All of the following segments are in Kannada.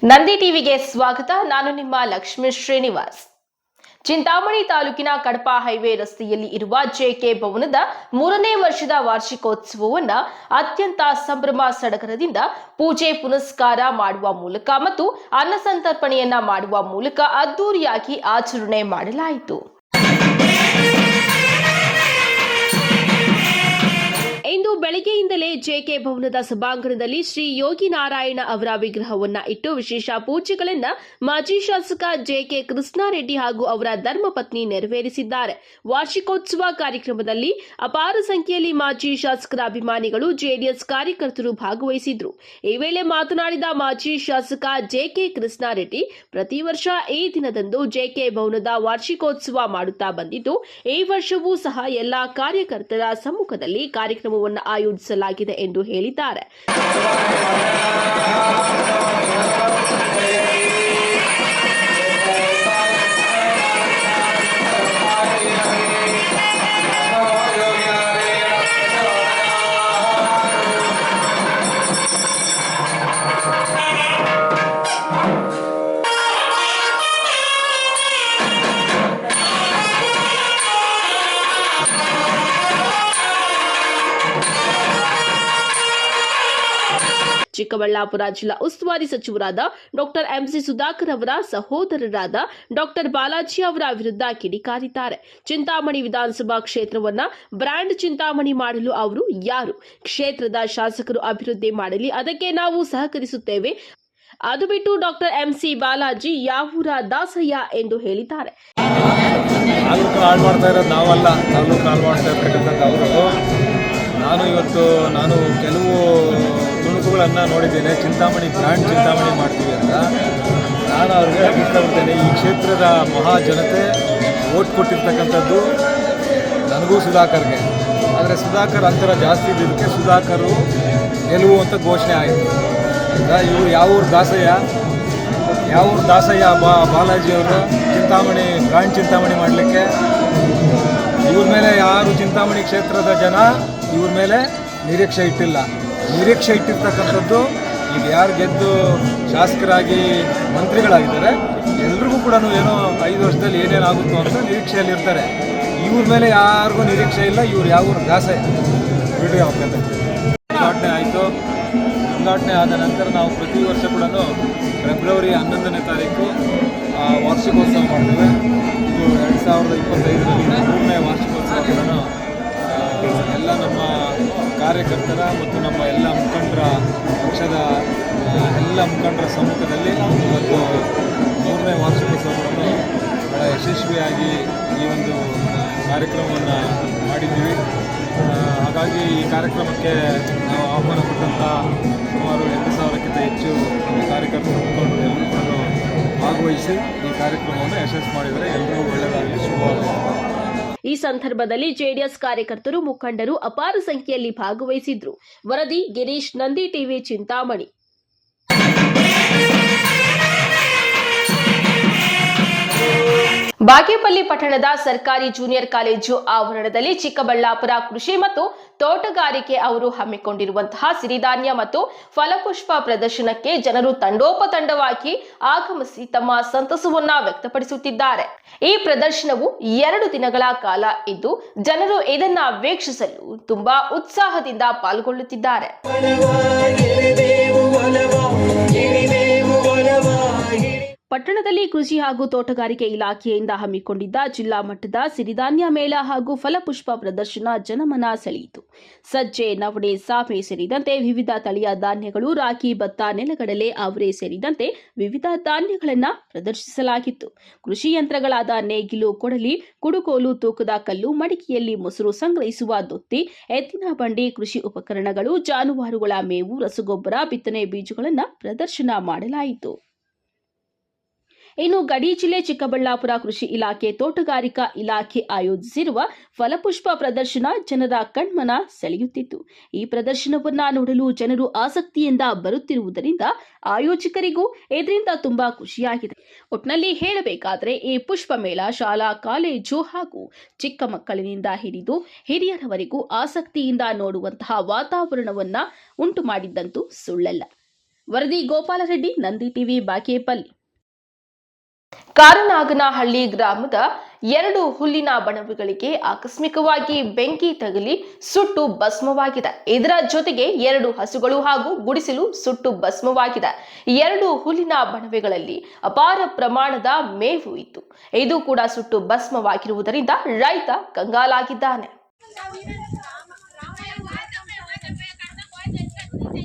ನಂದಿ ಟಿವಿಗೆ ಸ್ವಾಗತ. ನಾನು ನಿಮ್ಮ ಲಕ್ಷ್ಮೀ ಶ್ರೀನಿವಾಸ್. ಚಿಂತಾಮಣಿ ತಾಲೂಕಿನ ಕಡಪ ಹೈವೇ ರಸ್ತೆಯಲ್ಲಿ ಇರುವ ಜೆಕೆ ಭವನದ 3ನೇ ವರ್ಷದ ವಾರ್ಷಿಕೋತ್ಸವವನ್ನು ಅತ್ಯಂತ ಸಂಭ್ರಮ ಸಡಗರದಿಂದ ಪೂಜೆ ಪುನಸ್ಕಾರ ಮಾಡುವ ಮೂಲಕ ಮತ್ತು ಅನ್ನಸಂತರ್ಪಣೆಯನ್ನ ಮಾಡುವ ಮೂಲಕ ಅದ್ದೂರಿಯಾಗಿ ಆಚರಣೆ ಮಾಡಲಾಯಿತು. ಇಂದು ಬೆಳಗ್ಗೆಯಿಂದಲೇ ಜೆಕೆ ಭವನದ ಸಭಾಂಗಣದಲ್ಲಿ ಶ್ರೀ ಯೋಗಿ ನಾರಾಯಣ ಅವರ ವಿಗ್ರಹವನ್ನ ಇಟ್ಟು ವಿಶೇಷ ಪೂಜೆಗಳನ್ನ ಮಾಜಿ ಶಾಸಕ ಜೆಕೆ ಕೃಷ್ಣಾರೆಡ್ಡಿ ಹಾಗೂ ಅವರ ಧರ್ಮಪತ್ನಿ ನೆರವೇರಿಸಿದ್ದಾರೆ. ವಾರ್ಷಿಕೋತ್ಸವ ಕಾರ್ಯಕ್ರಮದಲ್ಲಿ ಅಪಾರ ಸಂಖ್ಯೆಯಲ್ಲಿ ಮಾಜಿ ಶಾಸಕರ ಅಭಿಮಾನಿಗಳು, ಜೆಡಿಎಸ್ ಕಾರ್ಯಕರ್ತರು ಭಾಗವಹಿಸಿದ್ರು. ಈ ವೇಳೆ ಮಾತನಾಡಿದ ಮಾಜಿ ಶಾಸಕ ಜೆಕೆ ಕೃಷ್ಣಾರೆಡ್ಡಿ, ಪ್ರತಿ ವರ್ಷ ಈ ದಿನದಂದು ಜೆಕೆ ಭವನದ ವಾರ್ಷಿಕೋತ್ಸವ ಮಾಡುತ್ತಾ ಬಂದಿದ್ದು, ಈ ವರ್ಷವೂ ಸಹ ಎಲ್ಲಾ ಕಾರ್ಯಕರ್ತರ ಸಮ್ಮುಖದಲ್ಲಿ ಕಾರ್ಯಕ್ರಮವನ್ನು ಆಯೋಜಿಸಲಾಗಿದೆ ಎಂದು ಹೇಳಿದ್ದಾರೆ. ಚಿಕ್ಕಬಳ್ಳಾಪುರ ಜಿಲ್ಲಾ ಉಸ್ತುವಾರಿ ಸಚಿವರಾದ ಡಾಕ್ಟರ್ ಎಂಸಿ ಸುಧಾಕರ್ ಅವರ ಸಹೋದರರಾದ ಡಾಕ್ಟರ್ ಬಾಲಾಜಿ ಅವರ ವಿರುದ್ಧ ಕಿಡಿಕಾರಿದ್ದಾರೆ. ಚಿಂತಾಮಣಿ ವಿಧಾನಸಭಾ ಕ್ಷೇತ್ರವನ್ನ ಬ್ರ್ಯಾಂಡ್ ಚಿಂತಾಮಣಿ ಮಾಡಲು ಅವರು ಯಾರು? ಕ್ಷೇತ್ರದ ಶಾಸಕರು ಅಭಿವೃದ್ಧಿ ಮಾಡಲಿ, ಅದಕ್ಕೆ ನಾವು ಸಹಕರಿಸುತ್ತೇವೆ. ಅದು ಬಿಟ್ಟು ಡಾಕ್ಟರ್ ಎಂಸಿ ಬಾಲಾಜಿ ಯಾವೂರ ದಾಸಯ್ಯ ಎಂದು ಹೇಳಿದ್ದಾರೆ. ನಾನು ಕೆಲವು ತುಣುಕುಗಳನ್ನು ನೋಡಿದ್ದೇನೆ. ಚಿಂತಾಮಣಿ ಬ್ರ್ಯಾಂಡ್ ಚಿಂತಾಮಣಿ ಮಾಡ್ತೀವಿ ಅಂತ ನಾನು ಅವ್ರಿಗೆ ಇಷ್ಟಪಡ್ತೇನೆ. ಈ ಕ್ಷೇತ್ರದ ಮಹಾಜನತೆ ಓಟ್ ಕೊಟ್ಟಿರ್ತಕ್ಕಂಥದ್ದು ನನಗೂ ಸುಧಾಕರ್ಗೆ. ಆದರೆ ಸುಧಾಕರ್ ಅಂತರ ಜಾಸ್ತಿ ಇದ್ದಿದ್ದಕ್ಕೆ ಸುಧಾಕರು ಗೆಲುವು ಅಂತ ಘೋಷಣೆ ಆಯಿತು. ಈಗ ಇವರು ಯಾವೂರು ದಾಸಯ್ಯ ಬಾಲಾಜಿಯವರು ಚಿಂತಾಮಣಿ ಬ್ರ್ಯಾಂಡ್ ಚಿಂತಾಮಣಿ ಮಾಡಲಿಕ್ಕೆ ಇವ್ರ ಮೇಲೆ ಯಾರು ಚಿಂತಾಮಣಿ ಕ್ಷೇತ್ರದ ಜನ ಇವ್ರ ಮೇಲೆ ನಿರೀಕ್ಷೆ ಇಟ್ಟಿರ್ತಕ್ಕಂಥದ್ದು ಈಗ ಯಾರು ಗೆದ್ದು ಶಾಸಕರಾಗಿ ಮಂತ್ರಿಗಳಾಗಿದ್ದಾರೆ ಎಲ್ರಿಗೂ ಕೂಡ ಏನೋ 5 ವರ್ಷದಲ್ಲಿ ಏನೇನಾಗುತ್ತೋ ಅಂತ ನಿರೀಕ್ಷೆಯಲ್ಲಿರ್ತಾರೆ. ಇವ್ರ ಮೇಲೆ ಯಾರಿಗೂ ನಿರೀಕ್ಷೆ ಇಲ್ಲ. ಇವ್ರು ಯಾವ ದಾಸೆ ವಿಡಿಯೋ ಉದ್ಘಾಟನೆ ಆಯಿತು. ಉದ್ಘಾಟನೆ ಆದ ನಂತರ ನಾವು ಪ್ರತಿ ವರ್ಷ ಕೂಡ ಫೆಬ್ರವರಿ 11ನೇ ತಾರೀಕು ವಾರ್ಷಿಕೋತ್ಸವ ಮಾಡ್ತೇವೆ. ಇದು 2025ರಲ್ಲಿ 3ನೇ ವಾರ್ಷಿಕೋತ್ಸವ ಕೂಡ ಎಲ್ಲ ನಮ್ಮ ಕಾರ್ಯಕರ್ತರ ಮತ್ತು ನಮ್ಮ ಎಲ್ಲ ಮುಖಂಡರ ಪಕ್ಷದ ಎಲ್ಲ ಮುಖಂಡರ ಸಮ್ಮುಖದಲ್ಲಿ ಇವತ್ತು 3ನೇ ವಾರ್ಷಿಕೋತ್ಸವವನ್ನು ಬಹಳ ಯಶಸ್ವಿಯಾಗಿ ಈ ಒಂದು ಕಾರ್ಯಕ್ರಮವನ್ನು ಮಾಡಿದ್ದೀವಿ. ಹಾಗಾಗಿ ಈ ಕಾರ್ಯಕ್ರಮಕ್ಕೆ ನಾವು ಆಹ್ವಾನ ಕೊಟ್ಟಂಥ ಸುಮಾರು 8,000ಕ್ಕಿಂತ ಹೆಚ್ಚು ಕಾರ್ಯಕರ್ತರು ಮುಖಂಡರು ಎಲ್ಲರೂ ಕೂಡ ಭಾಗವಹಿಸಿ ಈ ಕಾರ್ಯಕ್ರಮವನ್ನು ಯಶಸ್ವಿ ಮಾಡಿದರೆ ಎಲ್ಲರಿಗೂ ಒಳ್ಳೆಯದಾಗಲಿ, ಶುಭವಾಗಲಿ. ಈ ಸಂದರ್ಭದಲ್ಲಿ ಜೆಡಿಎಸ್ ಕಾರ್ಯಕರ್ತರು, ಮುಖಂಡರು ಅಪಾರ ಸಂಖ್ಯೆಯಲ್ಲಿ ಭಾಗವಹಿಸಿದ್ರು. ವರದಿ ಗಿರೀಶ್, ನಂದಿ ಟಿವಿ, ಚಿಂತಾಮಣಿ. ಬಾಗೇಪಲ್ಲಿ ಪಟ್ಟಣದ ಸರ್ಕಾರಿ ಜೂನಿಯರ್ ಕಾಲೇಜು ಆವರಣದಲ್ಲಿ ಚಿಕ್ಕಬಳ್ಳಾಪುರ ಕೃಷಿ ಮತ್ತು ತೋಟಗಾರಿಕೆ ಅವರು ಹಮ್ಮಿಕೊಂಡಿರುವಂತಹ ಸಿರಿಧಾನ್ಯ ಮತ್ತು ಫಲಪುಷ್ಪ ಪ್ರದರ್ಶನಕ್ಕೆ ಜನರು ತಂಡೋಪತಂಡವಾಗಿ ಆಗಮಿಸಿ ತಮ್ಮ ಸಂತಸವನ್ನ ವ್ಯಕ್ತಪಡಿಸುತ್ತಿದ್ದಾರೆ. ಈ ಪ್ರದರ್ಶನವು 2 ದಿನಗಳ ಕಾಲ ಇದ್ದು ಜನರು ಇದನ್ನ ವೀಕ್ಷಿಸಲು ತುಂಬಾ ಉತ್ಸಾಹದಿಂದ ಪಾಲ್ಗೊಳ್ಳುತ್ತಿದ್ದಾರೆ. ಪಟ್ಟಣದಲ್ಲಿ ಕೃಷಿ ಹಾಗೂ ತೋಟಗಾರಿಕೆ ಇಲಾಖೆಯಿಂದ ಹಮ್ಮಿಕೊಂಡಿದ್ದ ಜಿಲ್ಲಾ ಮಟ್ಟದ ಸಿರಿಧಾನ್ಯ ಮೇಳ ಹಾಗೂ ಫಲಪುಷ್ಪ ಪ್ರದರ್ಶನ ಜನಮನ ಸೆಳೆಯಿತು. ಸಜ್ಜೆ, ನವಣೆ, ಸಾಮೆ ಸೇರಿದಂತೆ ವಿವಿಧ ತಳಿಯ ಧಾನ್ಯಗಳು, ರಾಗಿ, ಭತ್ತ, ನೆಲಗಡಲೆ, ಅವರೆ ಸೇರಿದಂತೆ ವಿವಿಧ ಧಾನ್ಯಗಳನ್ನು ಪ್ರದರ್ಶಿಸಲಾಗಿತ್ತು. ಕೃಷಿ ಯಂತ್ರಗಳಾದ ನೇಗಿಲು, ಕೊಡಲಿ, ಕುಡುಗೋಲು, ತೂಕದ ಕಲ್ಲು, ಮಡಿಕೆಯಲ್ಲಿ ಮೊಸರು ಸಂಗ್ರಹಿಸುವ ದೊತ್ತಿ, ಎತ್ತಿನ ಬಂಡಿ, ಕೃಷಿ ಉಪಕರಣಗಳು, ಜಾನುವಾರುಗಳ ಮೇವು, ರಸಗೊಬ್ಬರ, ಬಿತ್ತನೆ ಬೀಜಗಳನ್ನು ಪ್ರದರ್ಶನ ಮಾಡಲಾಯಿತು. ಇನ್ನು ಗಡಿ ಜಿಲ್ಲೆ ಚಿಕ್ಕಬಳ್ಳಾಪುರ ಕೃಷಿ ಇಲಾಖೆ, ತೋಟಗಾರಿಕಾ ಇಲಾಖೆ ಆಯೋಜಿಸಿರುವ ಫಲಪುಷ್ಪ ಪ್ರದರ್ಶನ ಜನರ ಕಣ್ಮನ ಸೆಳೆಯುತ್ತಿತ್ತು. ಈ ಪ್ರದರ್ಶನವನ್ನ ನೋಡಲು ಜನರು ಆಸಕ್ತಿಯಿಂದ ಬರುತ್ತಿರುವುದರಿಂದ ಆಯೋಜಕರಿಗೂ ಇದರಿಂದ ತುಂಬಾ ಖುಷಿಯಾಗಿದೆ. ಒಟ್ನಲ್ಲಿ ಹೇಳಬೇಕಾದ್ರೆ ಈ ಪುಷ್ಪ ಮೇಳ ಶಾಲಾ, ಕಾಲೇಜು ಹಾಗೂ ಚಿಕ್ಕ ಮಕ್ಕಳಿನಿಂದ ಹಿಡಿದು ಹಿರಿಯರವರೆಗೂ ಆಸಕ್ತಿಯಿಂದ ನೋಡುವಂತಹ ವಾತಾವರಣವನ್ನ ಉಂಟು ಮಾಡಿದ್ದಂತೂ ಸುಳ್ಳಲ್ಲ. ವರದಿ ಗೋಪಾಲರೆಡ್ಡಿ, ನಂದಿ ಟಿವಿ, ಬಾಗೇಪಲ್ಲಿ. ಕಾರನಾಗನಹಳ್ಳಿ ಗ್ರಾಮದ 2 ಹುಲ್ಲಿನ ಬಣವೆಗಳಿಗೆ ಆಕಸ್ಮಿಕವಾಗಿ ಬೆಂಕಿ ತಗುಲಿ ಸುಟ್ಟು ಭಸ್ಮವಾಗಿದೆ. ಇದರ ಜೊತೆಗೆ 2 ಹಸುಗಳು ಹಾಗೂ ಗುಡಿಸಲು ಸುಟ್ಟು ಭಸ್ಮವಾಗಿದೆ. 2 ಹುಲ್ಲಿನ ಬಣವೆಗಳಲ್ಲಿ ಅಪಾರ ಪ್ರಮಾಣದ ಮೇವು ಇತ್ತು. ಇದು ಕೂಡ ಸುಟ್ಟು ಭಸ್ಮವಾಗಿರುವುದರಿಂದ ರೈತ ಕಂಗಾಲಾಗಿದ್ದಾನೆ.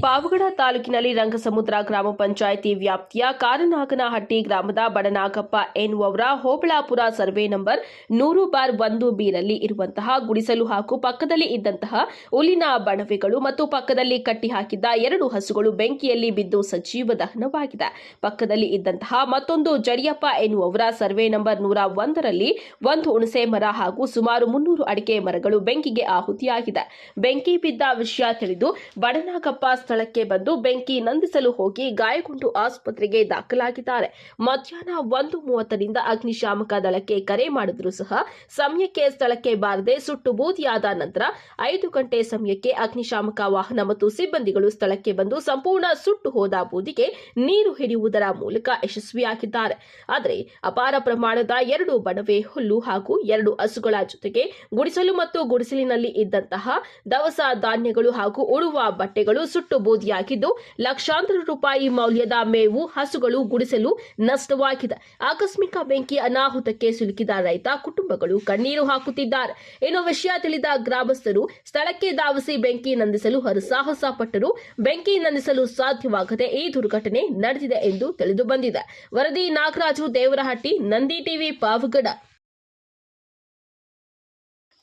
ಪಾವಗಡ ತಾಲೂಕಿನಲ್ಲಿ ರಂಗಸಮುದ್ರ ಗ್ರಾಮ ಪಂಚಾಯಿತಿ ವ್ಯಾಪ್ತಿಯ ಕಾರನಾಗನಹಟ್ಟಿ ಗ್ರಾಮದ ಬಡನಾಗಪ್ಪ ಎನ್ನುವವರ ಹೋಬಳಾಪುರ ಸರ್ವೆ ನಂಬರ್ 100/1B ರಲ್ಲಿ ಇರುವಂತಹ ಗುಡಿಸಲು ಹಾಗೂ ಪಕ್ಕದಲ್ಲಿ ಇದ್ದಂತಹ ಹುಲ್ಲಿನ ಬಣವೆಗಳು ಮತ್ತು ಪಕ್ಕದಲ್ಲಿ ಕಟ್ಟಿ ಹಾಕಿದ್ದ 2 ಹಸುಗಳು ಬೆಂಕಿಯಲ್ಲಿ ಬಿದ್ದು ಸಜೀವ ದಹನವಾಗಿದೆ. ಪಕ್ಕದಲ್ಲಿ ಇದ್ದಂತಹ ಮತ್ತೊಂದು ಜಡಿಯಪ್ಪ ಎನ್ನುವವರ ಸರ್ವೆ ನಂಬರ್ 101ರಲ್ಲಿ 1 ಹುಣಸೆ ಮರ ಹಾಗೂ ಸುಮಾರು 300 ಅಡಿಕೆ ಮರಗಳು ಬೆಂಕಿಗೆ ಆಹುತಿಯಾಗಿದೆ. ಬೆಂಕಿ ಬಿದ್ದ ವಿಷಯ ತಿಳಿದು ಬಡನಾಗಪ್ಪ ಸ್ಥಳಕ್ಕೆ ಬಂದು ಬೆಂಕಿ ನಂದಿಸಲು ಹೋಗಿ ಗಾಯಗೊಂಡು ಆಸ್ಪತ್ರೆಗೆ ದಾಖಲಾಗಿದ್ದಾರೆ. ಮಧ್ಯಾಹ್ನ 1:30ರಿಂದ ಅಗ್ನಿಶಾಮಕ ದಳಕ್ಕೆ ಕರೆ ಮಾಡಿದರೂ ಸಹ ಸಮಯಕ್ಕೆ ಸ್ಥಳಕ್ಕೆ ಬಾರದೆ ಸುಟ್ಟು ಬೂದಿಯಾದ ನಂತರ 5 ಗಂಟೆ ಸಮಯಕ್ಕೆ ಅಗ್ನಿಶಾಮಕ ವಾಹನ ಮತ್ತು ಸಿಬ್ಬಂದಿಗಳು ಸ್ಥಳಕ್ಕೆ ಬಂದು ಸಂಪೂರ್ಣ ಸುಟ್ಟು ಹೋದ ಬೂದಿಗೆ ನೀರು ಹಿಡಿಯುವುದರ ಮೂಲಕ ಯಶಸ್ವಿಯಾಗಿದ್ದಾರೆ. ಆದರೆ ಅಪಾರ ಪ್ರಮಾಣದ 2 ಬಣವೆ ಹುಲ್ಲು ಹಾಗೂ 2 ಹಸುಗಳ ಜೊತೆಗೆ ಗುಡಿಸಲು ಮತ್ತು ಗುಡಿಸಲಿನಲ್ಲಿ ಇದ್ದಂತಹ ದವಸ ಧಾನ್ಯಗಳು ಹಾಗೂ ಉಡುವ ಬಟ್ಟೆಗಳು ಸುಟ್ಟು ಬೂದಿಯಾಗಿದ್ದು ಲಕ್ಷಾಂತರ ರೂಪಾಯಿ ಮೌಲ್ಯದ ಮೇವು, ಹಸುಗಳು, ಗುಡಿಸಲು ನಷ್ಟವಾಗಿದೆ. ಆಕಸ್ಮಿಕ ಬೆಂಕಿ ಅನಾಹುತಕ್ಕೆ ಸಿಲುಕಿದ ರೈತ ಕುಟುಂಬಗಳು ಕಣ್ಣೀರು ಹಾಕುತ್ತಿದ್ದಾರೆ. ಇನ್ನು ವಿಷಯ ತಿಳಿದ ಗ್ರಾಮಸ್ಥರು ಸ್ಥಳಕ್ಕೆ ಧಾವಿಸಿ ಬೆಂಕಿ ನಂದಿಸಲು ಹರಸಾಹಸ ಪಟ್ಟರು. ಬೆಂಕಿ ನಂದಿಸಲು ಸಾಧ್ಯವಾಗದೆ ಈ ದುರ್ಘಟನೆ ನಡೆದಿದೆ ಎಂದು ತಿಳಿದು ಬಂದಿದೆ. ವರದಿ ನಾಗರಾಜು, ದೇವರಹಟ್ಟಿ, ನಂದಿ ಟಿವಿ, ಪಾವಗಡ.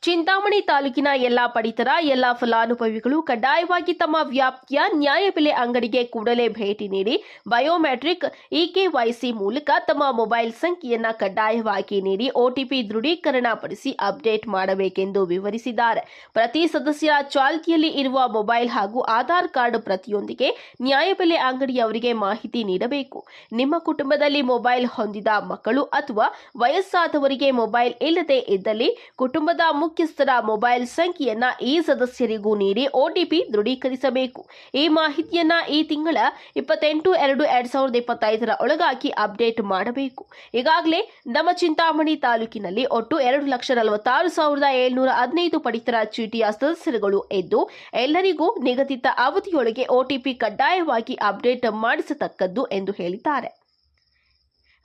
ಚಿಂತಾಮಣಿ ತಾಲೂಕಿನ ಎಲ್ಲಾ ಪಡಿತರ, ಎಲ್ಲಾ ಫಲಾನುಭವಿಗಳು ಕಡ್ಡಾಯವಾಗಿ ತಮ್ಮ ವ್ಯಾಪ್ತಿಯ ನ್ಯಾಯಬೆಲೆ ಅಂಗಡಿಗೆ ಕೂಡಲೇ ಭೇಟಿ ನೀಡಿ ಬಯೋಮೆಟ್ರಿಕ್ ಇಕೆವೈಸಿ ಮೂಲಕ ತಮ್ಮ ಮೊಬೈಲ್ ಸಂಖ್ಯೆಯನ್ನು ಕಡ್ಡಾಯವಾಗಿ ನೀಡಿ ಒಟಿಪಿ ದೃಢೀಕರಣ ಪಡಿಸಿ ಅಪ್ಡೇಟ್ ಮಾಡಬೇಕೆಂದು ವಿವರಿಸಿದ್ದಾರೆ. ಪ್ರತಿ ಸದಸ್ಯರ ಚಾಲ್ತಿಯಲ್ಲಿ ಇರುವ ಮೊಬೈಲ್ ಹಾಗೂ ಆಧಾರ್ ಕಾರ್ಡ್ ಪ್ರತಿಯೊಂದಿಗೆ ನ್ಯಾಯಬೆಲೆ ಅಂಗಡಿಯವರಿಗೆ ಮಾಹಿತಿ ನೀಡಬೇಕು. ನಿಮ್ಮ ಕುಟುಂಬದಲ್ಲಿ ಮೊಬೈಲ್ ಹೊಂದಿದ ಮಕ್ಕಳು ಅಥವಾ ವಯಸ್ಸಾದವರಿಗೆ ಮೊಬೈಲ್ ಇಲ್ಲದೆ ಇದ್ದಲ್ಲಿ ಕುಟುಂಬದ ಮುಖ್ಯಸ್ಥರ ಮೊಬೈಲ್ ಸಂಖ್ಯೆಯನ್ನ ಈ ಸದಸ್ಯರಿಗೂ ನೀಡಿ ಒಟಿಪಿ ದೃಢೀಕರಿಸಬೇಕು. ಈ ಮಾಹಿತಿಯನ್ನ ಈ ತಿಂಗಳ 28/2/2025 ಒಳಗಾಗಿ ಅಪ್ಡೇಟ್ ಮಾಡಬೇಕು. ಈಗಾಗಲೇ ನಮ್ಮ ಚಿಂತಾಮಣಿ ತಾಲೂಕಿನಲ್ಲಿ ಒಟ್ಟು 2,46,715 ಪಡಿತರ ಚೀಟಿಯ ಸದಸ್ಯರುಗಳು ಇದ್ದು ಎಲ್ಲರಿಗೂ ನಿಗದಿತ ಅವಧಿಯೊಳಗೆ ಒಟಿಪಿ ಕಡ್ಡಾಯವಾಗಿ ಅಪ್ಡೇಟ್ ಮಾಡಿಸತಕ್ಕದ್ದು ಎಂದು ಹೇಳಿದ್ದಾರೆ.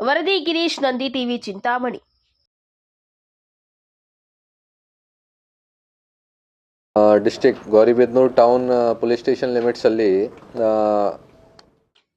ವರದಿ Girish, Nandi TV, Chintamani. District Gauribidanur town police station limits ಅಲ್ಲಿ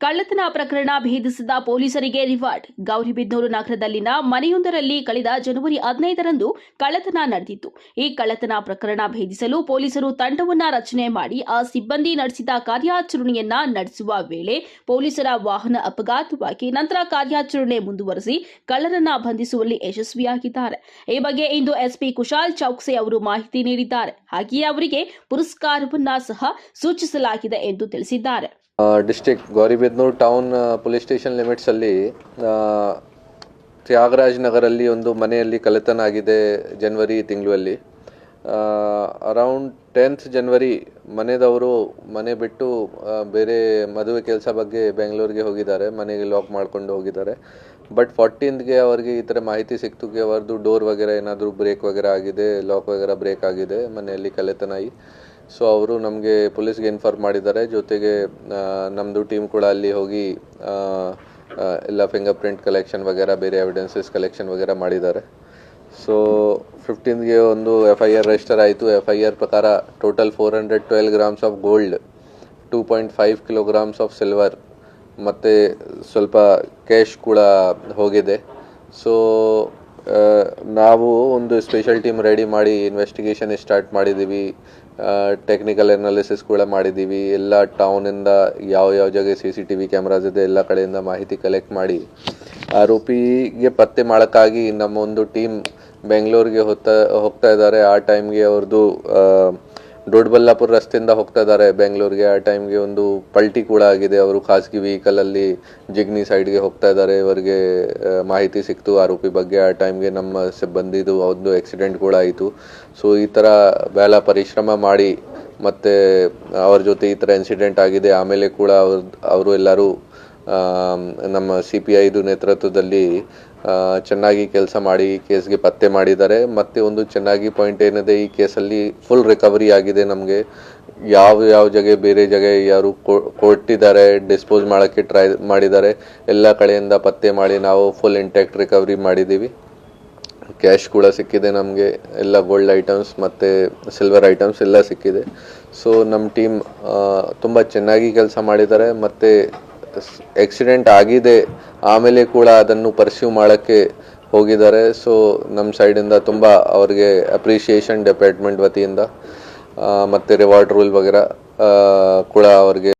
ಕಳ್ಳತನ ಪ್ರಕರಣ ಭೇದಿಸಿದ ಪೊಲೀಸರಿಗೆ ರಿವಾರ್ಡ್. ಗೌರಿಬಿದನೂರು ನಗರದಲ್ಲಿನ ಮನೆಯೊಂದರಲ್ಲಿ ಕಳೆದ ಜನವರಿ 15ರಂದು ಕಳ್ಳತನ ನಡೆದಿತ್ತು. ಈ ಕಳ್ಳತನ ಪ್ರಕರಣ ಭೇದಿಸಲು ಪೊಲೀಸರು ತಂಡವನ್ನ ರಚನೆ ಮಾಡಿ ಆ ಸಿಬ್ಬಂದಿ ನಡೆಸಿದ ಕಾರ್ಯಾಚರಣೆಯನ್ನ ನಡೆಸುವ ವೇಳೆ ಪೊಲೀಸರ ವಾಹನ ಅಪಘಾತವಾಗಿ ನಂತರ ಕಾರ್ಯಾಚರಣೆ ಮುಂದುವರೆಸಿ ಕಳ್ಳರನ್ನ ಬಂಧಿಸುವಲ್ಲಿ ಯಶಸ್ವಿಯಾಗಿದ್ದಾರೆ. ಈ ಬಗ್ಗೆ ಇಂದು ಎಸ್ಪಿ ಕುಶಾಲ್ ಚೌಕ್ಸೆ ಅವರು ಮಾಹಿತಿ ನೀಡಿದ್ದಾರೆ. ಹಾಗೆಯೇ ಅವರಿಗೆ ಪುರಸ್ಕಾರವನ್ನ ಸಹ ಸೂಚಿಸಲಾಗಿದೆ ಎಂದು ತಿಳಿಸಿದ್ದಾರೆ. District Gauribidanur town police station limits ಅಲ್ಲಿ ತ್ಯಾಗರಾಜ್ ನಗರಲ್ಲಿ ಒಂದು ಮನೆಯಲ್ಲಿ ಕಳ್ಳತನ ಆಗಿದೆ ಜನವರಿ ತಿಂಗಳಲ್ಲಿ. ಅರೌಂಡ್ 10th ಜನವರಿ ಮನೆಯದವರು ಮನೆ ಬಿಟ್ಟು ಬೇರೆ ಮದುವೆ ಕೆಲಸ ಬಗ್ಗೆ ಬೆಂಗಳೂರಿಗೆ ಹೋಗಿದ್ದಾರೆ. ಮನೆಗೆ ಲಾಕ್ ಮಾಡ್ಕೊಂಡು ಹೋಗಿದ್ದಾರೆ. ಬಟ್ 14th ಅವರಿಗೆ ಈ ಥರ ಮಾಹಿತಿ ಸಿಕ್ತು कि ಅವರದು ಡೋರ್ ವಗೇರಾ ಏನಾದರೂ ಬ್ರೇಕ್ ವಗೇರಾ ಆಗಿದೆ, ಲಾಕ್ ವಗೇರಾ ಬ್ರೇಕ್ ಆಗಿದೆ, ಮನೆಯಲ್ಲಿ ಕಳ್ಳತನ ಆಗಿ. ಸೊ ಅವರು ನಮಗೆ ಪೊಲೀಸ್ಗೆ ಇನ್ಫಾರ್ಮ್ ಮಾಡಿದ್ದಾರೆ. ಜೊತೆಗೆ ನಮ್ಮದು ಟೀಮ್ ಕೂಡ ಅಲ್ಲಿ ಹೋಗಿ ಎಲ್ಲ ಫಿಂಗರ್ ಪ್ರಿಂಟ್ ಕಲೆಕ್ಷನ್ ವಗೇರಾ ಬೇರೆ ಎವಿಡೆನ್ಸಸ್ ಕಲೆಕ್ಷನ್ ವಗೇರಾ ಮಾಡಿದ್ದಾರೆ. ಸೊ 15th ಒಂದು FIR ರಿಜಿಸ್ಟರ್ ಆಯಿತು. FIR ಪ್ರಕಾರ total 412 grams of gold, 2.5 kilograms of silver ಮತ್ತು ಸ್ವಲ್ಪ ಕ್ಯಾಶ್ ಕೂಡ ಹೋಗಿದೆ. ಸೊ ನಾವು ಒಂದು ಸ್ಪೆಷಲ್ ಟೀಮ್ ರೆಡಿ ಮಾಡಿ ಇನ್ವೆಸ್ಟಿಗೇಷನ್ ಸ್ಟಾರ್ಟ್ ಮಾಡಿದ್ದೀವಿ. ಟೆಕ್ನಿಕಲ್ ಅನಾಲಿಸಿಸ್ ಕೂಡ ಮಾಡಿದ್ದೀವಿ. ಎಲ್ಲ ಟೌನಿಂದ ಯಾವ ಜಾಗ CCTV ಕ್ಯಾಮ್ರಾಸ್ ಇದೆ ಎಲ್ಲ ಕಡೆಯಿಂದ ಮಾಹಿತಿ ಕಲೆಕ್ಟ್ ಮಾಡಿ ಆರೋಪಿಗೆ ಪತ್ತೆ ಮಾಡೋಕ್ಕಾಗಿ ನಮ್ಮ ಒಂದು ಟೀಮ್ ಬೆಂಗಳೂರಿಗೆ ಹೋಗ್ತಾ ಇದ್ದಾರೆ. ಆ ಟೈಮ್ಗೆ ಅವ್ರದ್ದು ದೊಡ್ಡಬಳ್ಳಾಪುರ ರಸ್ತೆಯಿಂದ ಹೋಗ್ತಾ ಇದ್ದಾರೆ ಬೆಂಗಳೂರಿಗೆ. ಆ ಟೈಮ್ಗೆ ಒಂದು ಪಲ್ಟಿ ಕೂಡ ಆಗಿದೆ. ಅವರು ಖಾಸಗಿ ವೆಹಿಕಲಲ್ಲಿ ಜಿಗ್ನಿ ಸೈಡ್ಗೆ ಹೋಗ್ತಾ ಇದ್ದಾರೆ. ಇವರಿಗೆ ಮಾಹಿತಿ ಸಿಕ್ತು ಆರೋಪಿ ಬಗ್ಗೆ. ಆ ಟೈಮ್ಗೆ ನಮ್ಮ ಸಿಬ್ಬಂದಿದು ಒಂದು ಆಕ್ಸಿಡೆಂಟ್ ಕೂಡ ಆಯಿತು. ಸೊ ಈ ಥರ ಬಹಳ ಪರಿಶ್ರಮ ಮಾಡಿ ಮತ್ತು ಅವ್ರ ಜೊತೆ ಈ ಥರ ಇನ್ಸಿಡೆಂಟ್ ಆಗಿದೆ. ಆಮೇಲೆ ಕೂಡ ಅವರು ಎಲ್ಲರೂ ನಮ್ಮ CPIದು ನೇತೃತ್ವದಲ್ಲಿ ಚೆನ್ನಾಗಿ ಕೆಲಸ ಮಾಡಿ ಈ ಕೇಸ್ಗೆ ಪತ್ತೆ ಮಾಡಿದ್ದಾರೆ. ಮತ್ತು ಒಂದು ಚೆನ್ನಾಗಿ ಪಾಯಿಂಟ್ ಏನಿದೆ, ಈ ಕೇಸಲ್ಲಿ ಫುಲ್ ರಿಕವರಿ ಆಗಿದೆ. ನಮಗೆ ಯಾವ ಜಾಗ ಬೇರೆ ಜಾಗ ಯಾರು ಕೊಟ್ಟಿದ್ದಾರೆ, ಡಿಸ್ಪೋಸ್ ಮಾಡೋಕ್ಕೆ ಟ್ರೈ ಮಾಡಿದ್ದಾರೆ, ಎಲ್ಲ ಕಡೆಯಿಂದ ಪತ್ತೆ ಮಾಡಿ ನಾವು ಫುಲ್ ಇಂಟ್ಯಾಕ್ಟ್ ರಿಕವರಿ ಮಾಡಿದ್ದೀವಿ. ಕ್ಯಾಶ್ ಕೂಡ ಸಿಕ್ಕಿದೆ ನಮಗೆ, ಎಲ್ಲ ಗೋಲ್ಡ್ ಐಟಮ್ಸ್ ಮತ್ತು ಸಿಲ್ವರ್ ಐಟಮ್ಸ್ ಎಲ್ಲ ಸಿಕ್ಕಿದೆ. ಸೊ ನಮ್ಮ ಟೀಮ್ ತುಂಬ ಚೆನ್ನಾಗಿ ಕೆಲಸ ಮಾಡಿದ್ದಾರೆ. ಮತ್ತು ಆಕ್ಸಿಡೆಂಟ್ ಆಗಿದೆ ಆಮೇಲೆ ಕೂಡ ಅದನ್ನು ಪರ್ಸ್ಯೂ ಮಾಡೋಕ್ಕೆ ಹೋಗಿದ್ದಾರೆ. ಸೊ ನಮ್ಮ ಸೈಡಿಂದ ತುಂಬ ಅವ್ರಿಗೆ ಅಪ್ರಿಷಿಯೇಷನ್ ಡಿಪಾರ್ಟ್ಮೆಂಟ್ ವತಿಯಿಂದ ಮತ್ತು ರಿವಾರ್ಡ್ ರೂಲ್ ವಗೇರಾ ಕೂಡ ಅವ್ರಿಗೆ.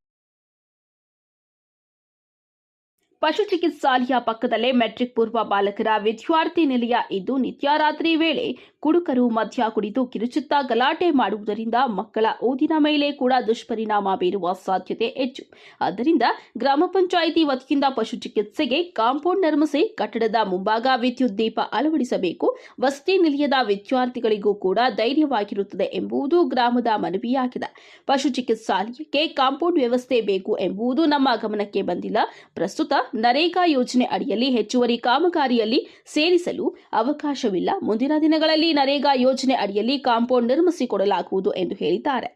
ಪಶು ಚಿಕಿತ್ಸಾಲಯ ಪಕ್ಕದಲ್ಲೇ ಮೆಟ್ರಿಕ್ ಪೂರ್ವ ಬಾಲಕರ ವಿದ್ಯಾರ್ಥಿ ನಿಲಯ ಇದ್ದು, ನಿತ್ಯ ರಾತ್ರಿ ವೇಳೆ ಕುಡುಕರು ಮದ್ಯ ಕುಡಿದು ಕಿರುಚಿತ್ತ ಗಲಾಟೆ ಮಾಡುವುದರಿಂದ ಮಕ್ಕಳ ಓದಿನ ಮೇಲೆ ಕೂಡ ದುಷ್ಪರಿಣಾಮ ಬೀರುವ ಸಾಧ್ಯತೆ ಹೆಚ್ಚು. ಆದ್ದರಿಂದ ಗ್ರಾಮ ಪಂಚಾಯಿತಿ ವತಿಯಿಂದ ಪಶು ಚಿಕಿತ್ಸೆಗೆ ಕಾಂಪೌಂಡ್ ನಿರ್ಮಿಸಿ ಕಟ್ಟಡದ ಮುಂಭಾಗ ವಿದ್ಯುತ್ ದೀಪ ಅಳವಡಿಸಬೇಕು. ವಸತಿ ನಿಲಯದ ವಿದ್ಯಾರ್ಥಿಗಳಿಗೂ ಕೂಡ ಧೈರ್ಯವಾಗಿರುತ್ತದೆ ಎಂಬುದು ಗ್ರಾಮದ ಮನವಿಯಾಗಿದೆ. ಪಶು ಚಿಕಿತ್ಸಾಲಯಕ್ಕೆ ಕಾಂಪೌಂಡ್ ವ್ಯವಸ್ಥೆ ಬೇಕು ಎಂಬುದು ನಮ್ಮ ಗಮನಕ್ಕೆ ಬಂದಿಲ್ಲ. ಪ್ರಸ್ತುತ ನರೇಗಾ ಯೋಜನೆ ಅಡಿಯಲ್ಲಿ ಹೆಚ್ಚುವರಿ ಕಾಮಗಾರಿಯಲ್ಲಿ ಸೇರಿಸಲು ಅವಕಾಶವಿಲ್ಲ. ಮುಂದಿನ ದಿನಗಳಲ್ಲಿ ನರೇಗಾ ಯೋಜನೆ ಅಡಿಯಲ್ಲಿ ಕಾಂಪೌಂಡ್ ನಿರ್ಮಿಸಿಕೊಡಲಾಗುವುದು ಎಂದು ಹೇಳಿದ್ದಾರೆ.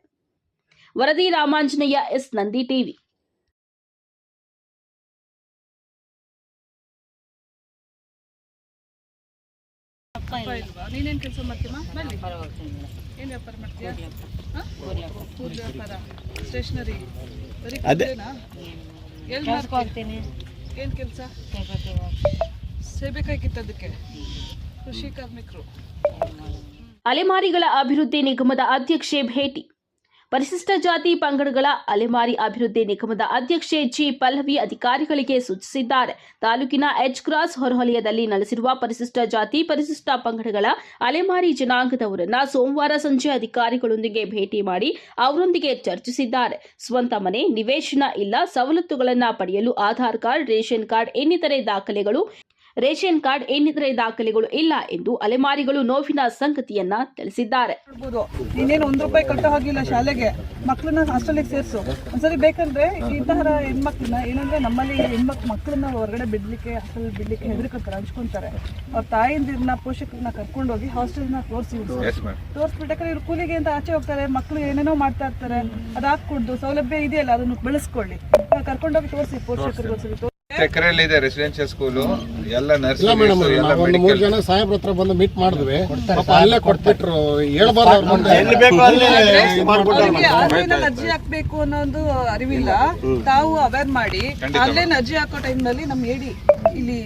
ವರದಿ ರಾಮಾಂಜನೇಯ, ಎಸ್ ನಂದಿ ಟಿವಿ. ನೀನೇನ್ ಕೆಲಸ ಮಾಡ್ತೀಯಮ್ಮ? ಏನ್ ವ್ಯಾಪಾರ ಮಾಡ್ತೀಯ? ಕೂದಲು ವ್ಯಾಪಾರ, ಸ್ಟೇಷನರಿ, ಬರೀ ಕೂದಲೇನಾ? ಎಲ್ಲಿ ಮಾಡ್ತೀನಿ? ಏನ್ ಕೆಲಸ? ಸೇಬೇಕಾಗಿತ್ತು ಅದಕ್ಕೆ. ಕೃಷಿ ಕಾರ್ಮಿಕರು. ಅಲೆಮಾರಿಗಳ ಅಭಿವೃದ್ಧಿ ನಿಗಮದ ಅಧ್ಯಕ್ಷೆ ಭೇಟಿ. ಪರಿಶಿಷ್ಟ ಜಾತಿ ಪಂಗಡಗಳ ಅಲೆಮಾರಿ ಅಭಿವೃದ್ಧಿ ನಿಗಮದ ಅಧ್ಯಕ್ಷೆ ಜಿ ಪಲ್ಲವಿ ಅಧಿಕಾರಿಗಳಿಗೆ ಸೂಚಿಸಿದ್ದಾರೆ. ತಾಲೂಕಿನ ಎಚ್ ಕ್ರಾಸ್ ಹೊರವಲಯದಲ್ಲಿ ನೆಲೆಸಿರುವ ಪರಿಶಿಷ್ಟ ಜಾತಿ ಪರಿಶಿಷ್ಟ ಪಂಗಡಗಳ ಅಲೆಮಾರಿ ಜನಾಂಗದವರನ್ನ ಸೋಮವಾರ ಸಂಜೆ ಅಧಿಕಾರಿಗಳೊಂದಿಗೆ ಭೇಟಿ ಮಾಡಿ ಅವರೊಂದಿಗೆ ಚರ್ಚಿಸಿದ್ದಾರೆ. ಸ್ವಂತ ಮನೆ, ನಿವೇಶನ ಇಲ್ಲ, ಸವಲತ್ತುಗಳನ್ನು ಪಡೆಯಲು ಆಧಾರ್ ಕಾರ್ಡ್, ರೇಷನ್ ಕಾರ್ಡ್ ಇನ್ನಿತರೆ ದಾಖಲೆಗಳು ಇಲ್ಲ ಎಂದು ಅಲೆಮಾರಿಗಳು ನೋವಿನ ಸಂಗತಿಯನ್ನ ತಿಳಿಸಿದ್ದಾರೆ. ನೀನೇನು ₹1 ಕಟ್ಟೋ ಹಾಗಿಲ್ಲ ಶಾಲೆಗೆ, ಮಕ್ಕಳನ್ನ ಹಾಸ್ಟೆಲ್ಗೆ ಸೇರಿಸು. ಒಂದ್ಸರಿ ಬೇಕಂದ್ರೆ ಈ ತರ ಹೆಣ್ಮಕ್ಳನ್ನ ಏನಂದ್ರೆ ನಮ್ಮಲ್ಲಿ ಮಕ್ಕಳನ್ನ ಹೊರಗಡೆ ಬಿಡ್ಲಿಕ್ಕೆ, ಹಾಸ್ಟೆಲ್ ಬಿಡ್ಲಿಕ್ಕೆ ಹೆದರ್ಕೊತಾರೆ, ಹಂಚ್ಕೊಂತಾರೆ. ಅವ್ರ ತಾಯಿಂದಿರನ್ನ ಪೋಷಕರನ್ನ ಕರ್ಕೊಂಡು ಹೋಗಿ ಹಾಸ್ಟೆಲ್ನ ತೋರಿಸ್ಬಿಟ್ಟೆ ಇವ್ರು ಕೂಲಿಗೆ ಅಂತ ಆಚೆ ಹೋಗ್ತಾರೆ, ಮಕ್ಕಳು ಏನೇನೋ ಮಾಡ್ತಾ ಇರ್ತಾರೆ. ಅದಾಗ್ಕೊಡ್ದು ಸೌಲಭ್ಯ ಇದೆಯಲ್ಲ ಅದನ್ನು ಬೆಳೆಸ್ಕೊಳ್ಳಿ, ಕರ್ಕೊಂಡೋಗಿ ತೋರಿಸಿ ಪೋಷಕರಿಗೆ. ಎಕರೆಲ್ಲಿದೆ ರೆಸಿಡೆನ್ಷಿಯಲ್ ಸ್ಕೂಲು, ಎಲ್ಲ ನರ್ಸಿಂಗ್. ಒಂದು 3 ಜನ ಸಾಹೇಬ್ರ ಹತ್ರ ಬಂದು ಮೀಟ್ ಮಾಡಿದ್ವಿ, ಅಲ್ಲೇ ಕೊಟ್ಬಿಟ್ರು. ಅರ್ಜಿ ಹಾಕ್ಬೇಕು ಅನ್ನೋದು ಅರಿವಿಲ್ಲ, ತಾವು ಅವೇರ್ ಮಾಡಿ ಆನ್ಲೈನ್ ಅರ್ಜಿ ಹಾಕೋ ಟೈಮ್ನಲ್ಲಿ ನಮ್ಮ ಏಡಿ ಇಲ್ಲಿ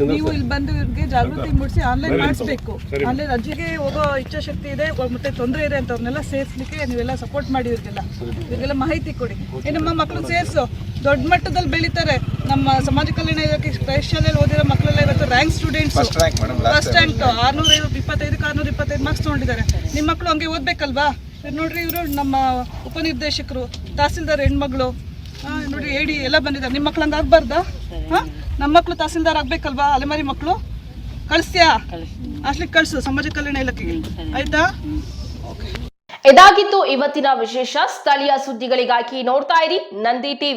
ನೀವು ಇಲ್ಲಿ ಬಂದು ಇವ್ರಿಗೆ ಜಾಗೃತಿ ಮೂಡಿಸಿ ಆನ್ಲೈನ್ ಮಾಡಿಸ್ಬೇಕು. ಆನ್ಲೈನ್ ಅರ್ಜಿಗೆ ಹೋಗೋ ಇಚ್ಛಾಶಕ್ತಿ ಇದೆ ಮತ್ತೆ ತೊಂದರೆ ಇದೆ ಅಂತ ಅವ್ರನ್ನೆಲ್ಲ ಸೇರಿಸ್ಲಿಕ್ಕೆ ನೀವೆಲ್ಲ ಸಪೋರ್ಟ್ ಮಾಡಿ ಇವ್ರಿಗೆಲ್ಲ ಮಾಹಿತಿ ಕೊಡಿ. ನಮ್ಮ ಮಕ್ಕಳು ಸೇರಿಸು, ದೊಡ್ಡ ಮಟ್ಟದಲ್ಲಿ ಬೆಳೀತಾರೆ. ನಮ್ಮ ಸಮಾಜ ಕಲ್ಯಾಣ ಇಲಾಖೆ ಕ್ರೈಸ್ಟ್ ಶಾಲೆಯಲ್ಲಿ ಓದಿರೋ ಮಕ್ಕಳೆಲ್ಲ ಇವತ್ತು rank students, first rank 625 marks ತಗೊಂಡಿದ್ದಾರೆ. ನಿಮ್ಮ ಮಕ್ಕಳು ಹಂಗೆ ಓದ್ಬೇಕಲ್ವಾ? ನೋಡ್ರಿ, ಇವರು ನಮ್ಮ ಉಪನಿರ್ದೇಶಕರು, ತಹಸೀಲ್ದಾರ್ ಹೆಣ್ಮಗಳು, ನೋಡಿ ಏಡಿ ಎಲ್ಲ ಬಂದಿದ್ದಾರೆ. ನಿಮ್ಮ ಮಕ್ಳು ಹಂಗೆ ಆಗ್ಬಾರ್ದಾ? ನಮ್ಮ ಮಕ್ಕಳು ತಹಸೀಲ್ದಾರ್ ಆಗ್ಬೇಕಲ್ವಾ? ಅಲೆಮಾರಿ ಮಕ್ಕಳು ಕಳಿಸ್ತೀಯಾ? ಅಷ್ಟಕ್ಕೆ ಕಳಿಸು ಸಮಾಜ ಕಲ್ಯಾಣ ಇಲಾಖೆಗೆ, ಆಯ್ತಾ? ಇದಾಗಿತ್ತು ಇವತ್ತಿನ ವಿಶೇಷ. ಸ್ಥಳೀಯ ಸುದ್ದಿಗಳಿಗಾಗಿ ನೋಡ್ತಾ ಇರಿ ನಂದಿ ಟಿವಿ.